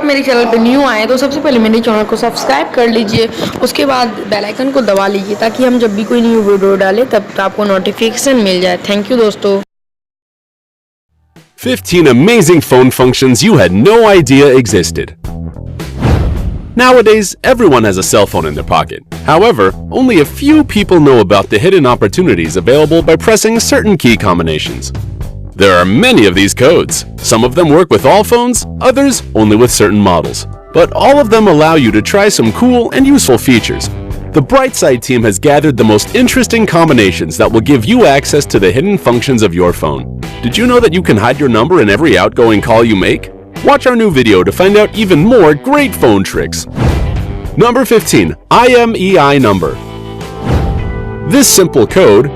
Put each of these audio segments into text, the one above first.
आप मेरे चैनल पे न्यू आए तो सबसे पहले मेरे चैनल को सब्सक्राइब कर लीजिए, उसके बाद बेल आइकन को दबा लीजिए ताकि हम जब भी कोई न्यू वीडियो डालें तब आपको नोटिफिकेशन मिल जाए। थैंक यू दोस्तों। 15 amazing phone functions you had no idea existed. Nowadays, everyone has a cell phone in their pocket. However, only a few people know about the hidden opportunities available by pressing certain key combinations. There are many of these codes. Some of them work with all phones, others only with certain models. But all of them allow you to try some cool and useful features. The Brightside team has gathered the most interesting combinations that will give you access to the hidden functions of your phone. Did you know that you can hide your number in every outgoing call you make? Watch our new video to find out even more great phone tricks. Number 15. IMEI number. This simple code,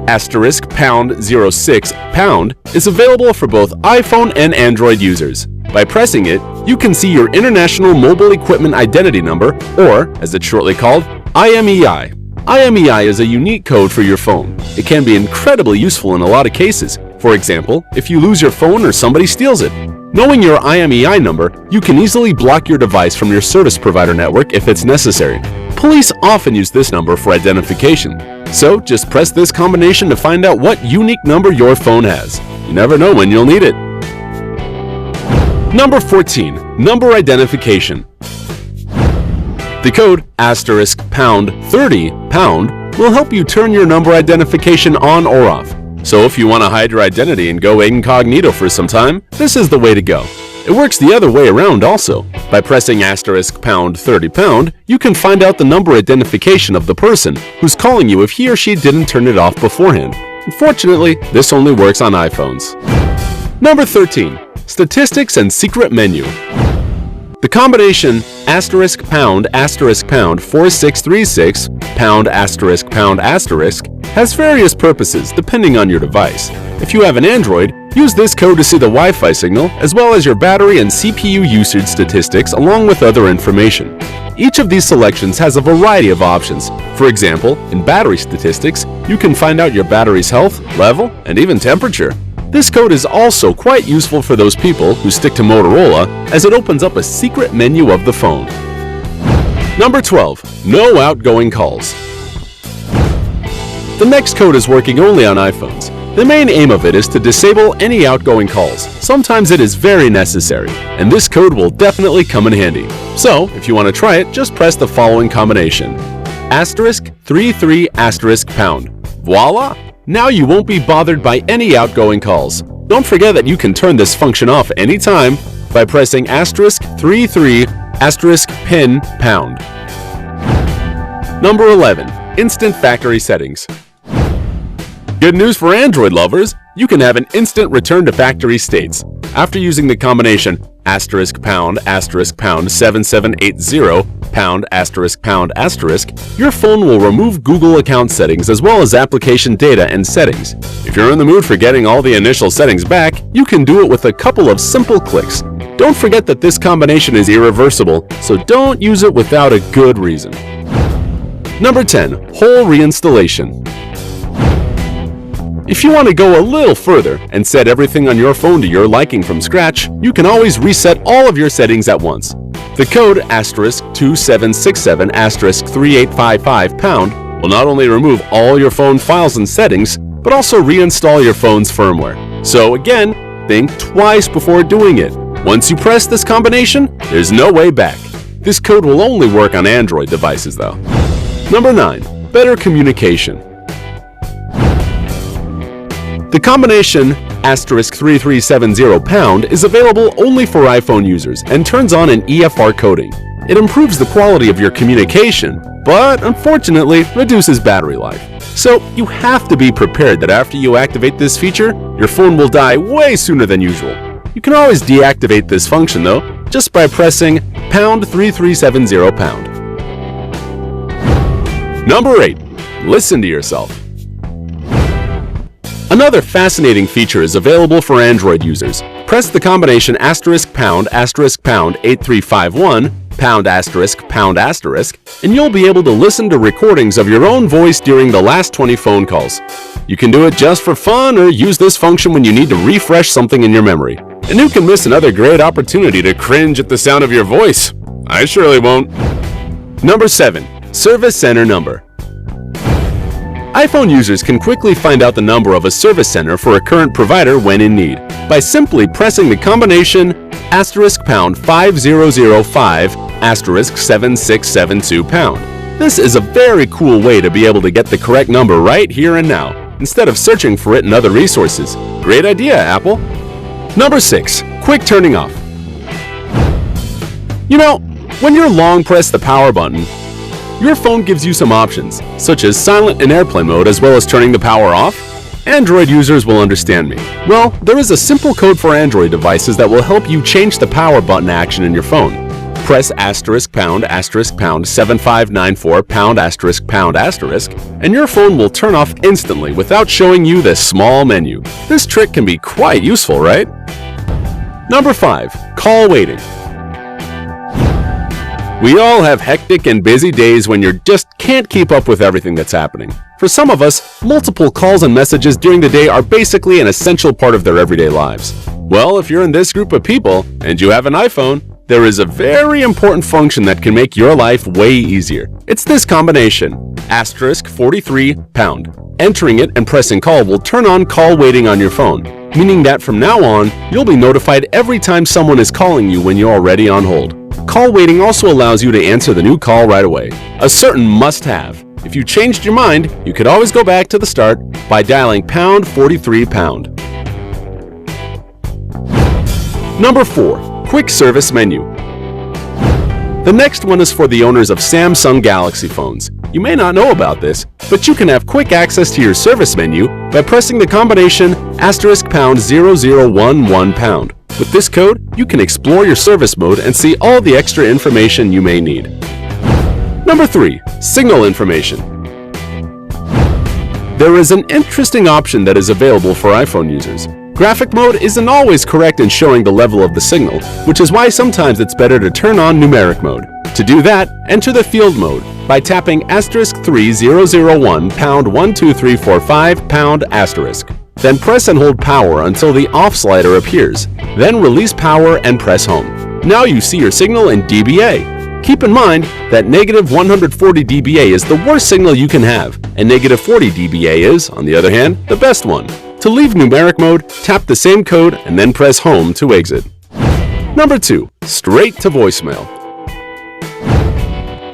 *#06# is available for both iPhone and Android users. By pressing it, you can see your International Mobile Equipment Identity Number, or, as it's shortly called, IMEI. IMEI is a unique code for your phone. It can be incredibly useful in a lot of cases. For example, if you lose your phone or somebody steals it. Knowing your IMEI number, you can easily block your device from your service provider network if it's necessary. Police often use this number for identification. So just press this combination to find out what unique number your phone has. You never know when you'll need it. Number 14. Number identification. The code *#30# will help you turn your number identification on or off. So if you want to hide your identity and go incognito for some time, this is the way to go. It works the other way around also. By pressing *30#, you can find out the number identification of the person who's calling you if he or she didn't turn it off beforehand. Unfortunately, this only works on iPhones. Number 13. Statistics and secret menu. The combination *#4636#** has various purposes depending on your device. If you have an Android, use this code to see the Wi-Fi signal as well as your battery and CPU usage statistics along with other information. Each of these selections has a variety of options. For example, in battery statistics, you can find out your battery's health, level, and even temperature. This code is also quite useful for those people who stick to Motorola as it opens up a secret menu of the phone. Number 12. No outgoing calls. The next code is working only on iPhones. The main aim of it is to disable any outgoing calls. Sometimes it is very necessary, and this code will definitely come in handy. So, if you want to try it, just press the following combination. *33*#. Voila! Now you won't be bothered by any outgoing calls. Don't forget that you can turn this function off anytime by pressing *33**#. Number 11. Instant factory settings. Good news for Android lovers! You can have an instant return to factory states. After using the combination *##7780#***, your phone will remove Google account settings as well as application data and settings. If you're in the mood for getting all the initial settings back, you can do it with a couple of simple clicks. Don't forget that this combination is irreversible, so don't use it without a good reason. Number 10. Whole reinstallation. If you want to go a little further and set everything on your phone to your liking from scratch, you can always reset all of your settings at once. The code *2767*3855# will not only remove all your phone files and settings, but also reinstall your phone's firmware. So again, think twice before doing it. Once you press this combination, there's no way back. This code will only work on Android devices though. Number 9. Better communication. The combination *3370# is available only for iPhone users and turns on an EFR coding. It improves the quality of your communication, but unfortunately reduces battery life. So you have to be prepared that after you activate this feature, your phone will die way sooner than usual. You can always deactivate this function though, just by pressing #3370#. Number 8. Listen to yourself. Another fascinating feature is available for Android users. Press the combination *##8351 #*#**, and you'll be able to listen to recordings of your own voice during the last 20 phone calls. You can do it just for fun or use this function when you need to refresh something in your memory. And who can miss another great opportunity to cringe at the sound of your voice? I surely won't. Number 7. Service Center Number. iPhone users can quickly find out the number of a service center for a current provider when in need by simply pressing the combination *5005*7672#. This is a very cool way to be able to get the correct number right here and now, instead of searching for it in other resources. Great idea, Apple. Number 6. Quick turning off. You know, when you long press the power button, your phone gives you some options, such as silent and airplane mode as well as turning the power off. Android users will understand me. Well, there is a simple code for Android devices that will help you change the power button action in your phone. Press ***7594 # and your phone will turn off instantly without showing you this small menu. This trick can be quite useful, right? Number 5. Call waiting. We all have hectic and busy days when you just can't keep up with everything that's happening. For some of us, multiple calls and messages during the day are basically an essential part of their everyday lives. Well, if you're in this group of people and you have an iPhone, there is a very important function that can make your life way easier. It's this combination, *43#. Entering it and pressing call will turn on call waiting on your phone, meaning that from now on, you'll be notified every time someone is calling you when you're already on hold. Call waiting also allows you to answer the new call right away, a certain must-have. If you changed your mind, you could always go back to the start by dialing #43#. Number 4. Quick Service Menu. The next one is for the owners of Samsung Galaxy phones. You may not know about this, but you can have quick access to your service menu by pressing the combination **0011#. With this code, you can explore your service mode and see all the extra information you may need. Number 3. Signal information. There is an interesting option that is available for iPhone users. Graphic mode isn't always correct in showing the level of the signal, which is why sometimes it's better to turn on numeric mode. To do that, enter the field mode by tapping *3001#12345#*. Then press and hold power until the off slider appears. Then release power and press home. Now you see your signal in dBA. Keep in mind that -140 dBA is the worst signal you can have, and -40 dBA is, on the other hand, the best one. To leave numeric mode, tap the same code and then press home to exit. Number 2. Straight to voicemail.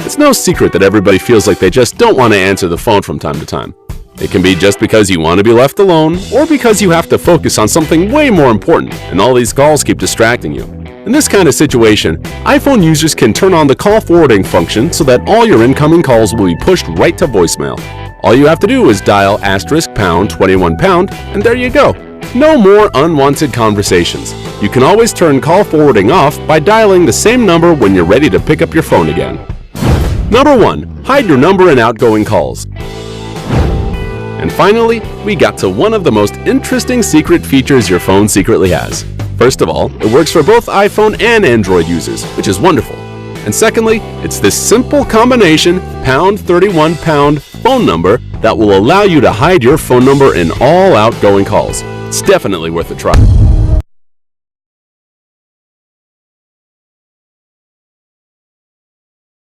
It's no secret that everybody feels like they just don't want to answer the phone from time to time. It can be just because you want to be left alone, or because you have to focus on something way more important and all these calls keep distracting you. In this kind of situation, iPhone users can turn on the call forwarding function so that all your incoming calls will be pushed right to voicemail. All you have to do is dial *21# and there you go. No more unwanted conversations. You can always turn call forwarding off by dialing the same number when you're ready to pick up your phone again. Number 1. Hide your number in outgoing calls. And finally, we got to one of the most interesting secret features your phone secretly has. First of all, it works for both iPhone and Android users, which is wonderful. And secondly, it's this simple combination #31# phone number that will allow you to hide your phone number in all outgoing calls. It's definitely worth a try.